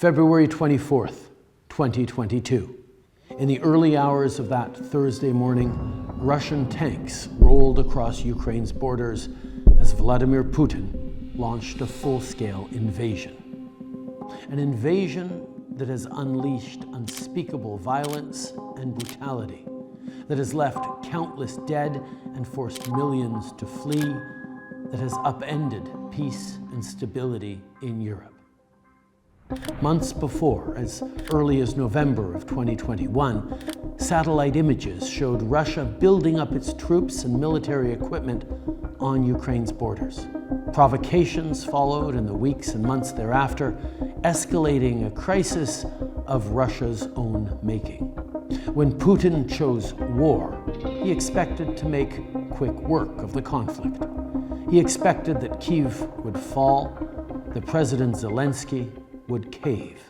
February 24th, 2022. In the early hours of that Thursday morning, Russian tanks rolled across Ukraine's borders as Vladimir Putin launched a full-scale invasion. An invasion that has unleashed unspeakable violence and brutality, that has left countless dead and forced millions to flee, that has upended peace and stability in Europe. Months before, as early as November of 2021, satellite images showed Russia building up its troops and military equipment on Ukraine's borders. Provocations followed in the weeks and months thereafter, escalating a crisis of Russia's own making. When Putin chose war, he expected to make quick work of the conflict. He expected that Kyiv would fall, that President Zelensky would cave,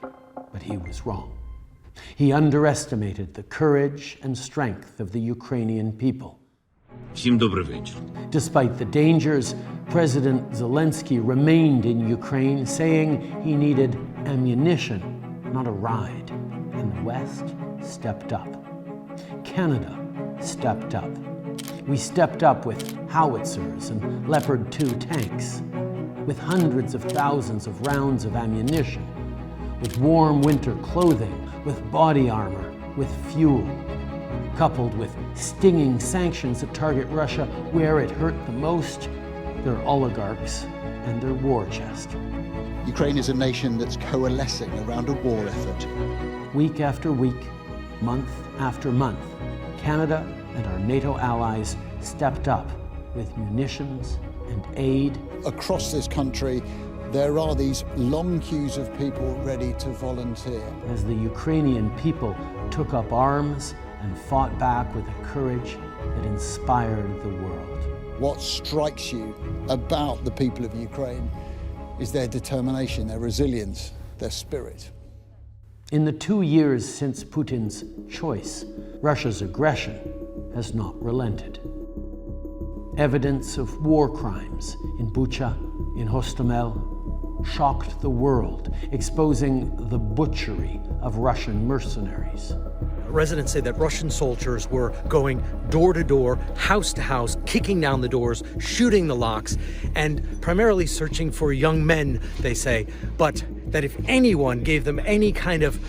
but he was wrong. He underestimated the courage and strength of the Ukrainian people. Всім добрий вечір. Despite the dangers, President Zelensky remained in Ukraine, saying he needed ammunition, not a ride. And the West stepped up. Canada stepped up. We stepped up with howitzers and Leopard 2 tanks, with hundreds of thousands of rounds of ammunition, with warm winter clothing, with body armor, with fuel, coupled with stinging sanctions that target Russia where it hurt the most, their oligarchs and their war chest. Ukraine is a nation that's coalescing around a war effort. Week after week, month after month, Canada and our NATO allies stepped up with munitions and aid. Across this country, there are these long queues of people ready to volunteer. As the Ukrainian people took up arms and fought back with a courage that inspired the world. What strikes you about the people of Ukraine is their determination, their resilience, their spirit. In the 2 years since Putin's choice, Russia's aggression has not relented. Evidence of war crimes in Bucha, in Hostomel, shocked the world, exposing the butchery of Russian mercenaries. Residents say that Russian soldiers were going door to door, house to house, kicking down the doors, shooting the locks, and primarily searching for young men, they say, but that if anyone gave them any kind of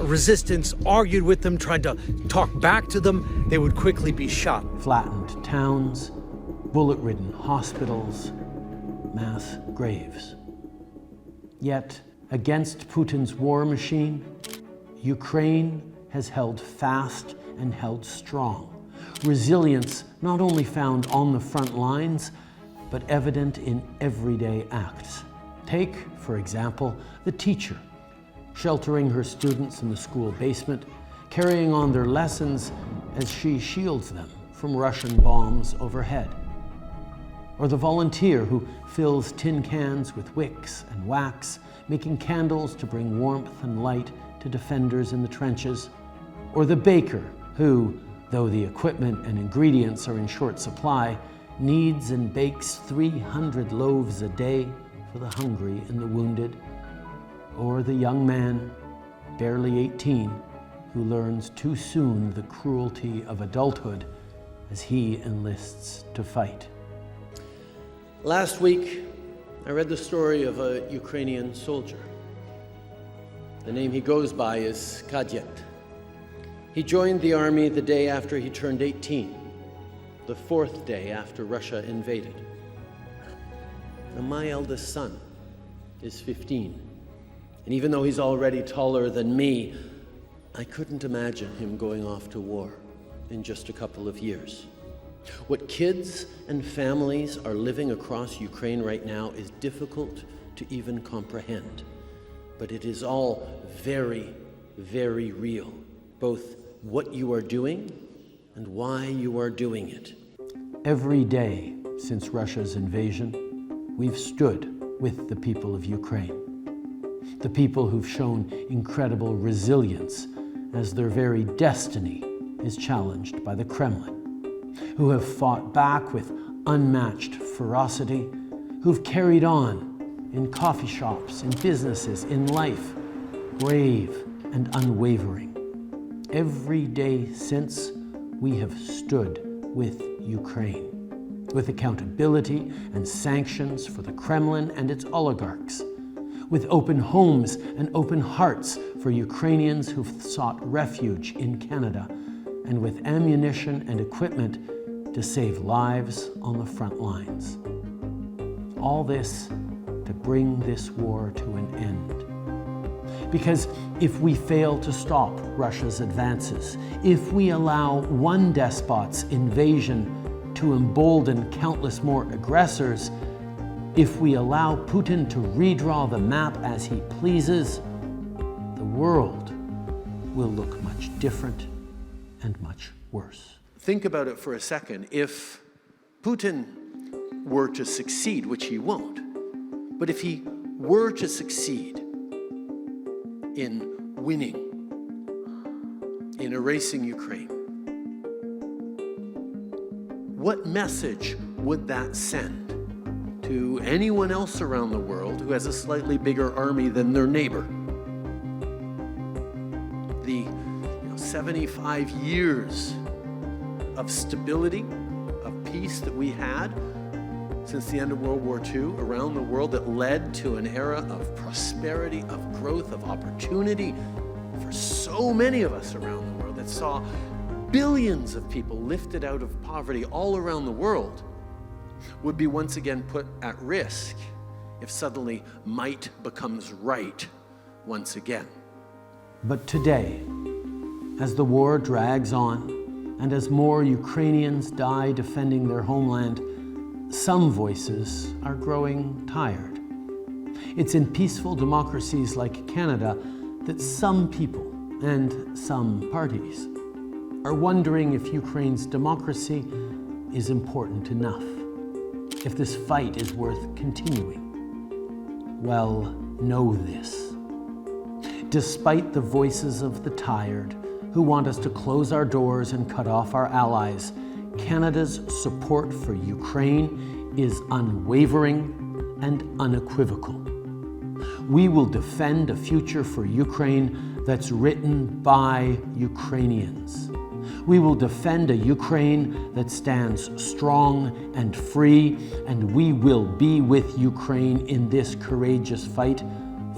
resistance, argued with them, tried to talk back to them, they would quickly be shot. Flattened towns, bullet-ridden hospitals, mass graves. Yet, against Putin's war machine, Ukraine has held fast and held strong. Resilience not only found on the front lines, but evident in everyday acts. Take, for example, the teacher, sheltering her students in the school basement, carrying on their lessons as she shields them from Russian bombs overhead. Or the volunteer who fills tin cans with wicks and wax, making candles to bring warmth and light to defenders in the trenches. Or the baker who, though the equipment and ingredients are in short supply, kneads and bakes 300 loaves a day for the hungry and the wounded. Or the young man, barely 18, who learns too soon the cruelty of adulthood as he enlists to fight. Last week, I read the story of a Ukrainian soldier. The name he goes by is Kadyet. He joined the army the day after he turned 18, the fourth day after Russia invaded. Now, my eldest son is 15, and even though he's already taller than me, I couldn't imagine him going off to war in just a couple of years. What kids and families are living across Ukraine right now is difficult to even comprehend, but it is all very, very real, both what you are doing and why you are doing it. Every day since Russia's invasion, we've stood with the people of Ukraine, the people who've shown incredible resilience as their very destiny is challenged by the Kremlin, who have fought back with unmatched ferocity, who've carried on in coffee shops, in businesses, in life, brave and unwavering. Every day since, we have stood with Ukraine, with accountability and sanctions for the Kremlin and its oligarchs, with open homes and open hearts for Ukrainians who've sought refuge in Canada, and with ammunition and equipment to save lives on the front lines. All this to bring this war to an end. Because if we fail to stop Russia's advances, if we allow one despot's invasion to embolden countless more aggressors, if we allow Putin to redraw the map as he pleases, the world will look much different and much worse. Think about it for a second. If Putin were to succeed, which he won't, but if he were to succeed in winning, in erasing Ukraine, what message would that send to anyone else around the world who has a slightly bigger army than their neighbor? The 75 years of stability, of peace that we had since the end of World War II around the world that led to an era of prosperity, of growth, of opportunity for so many of us around the world, that saw billions of people lifted out of poverty all around the world, would be once again put at risk if suddenly might becomes right once again. But today, as the war drags on and as more Ukrainians die defending their homeland, some voices are growing tired. It's in peaceful democracies like Canada that some people and some parties are wondering if Ukraine's democracy is important enough, if this fight is worth continuing. Well, know this. Despite the voices of the tired who want us to close our doors and cut off our allies, Canada's support for Ukraine is unwavering and unequivocal. We will defend a future for Ukraine that's written by Ukrainians. We will defend a Ukraine that stands strong and free, and we will be with Ukraine in this courageous fight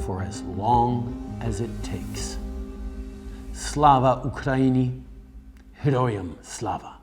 for as long as it takes. Slava Ukraini, Heroyam Slava.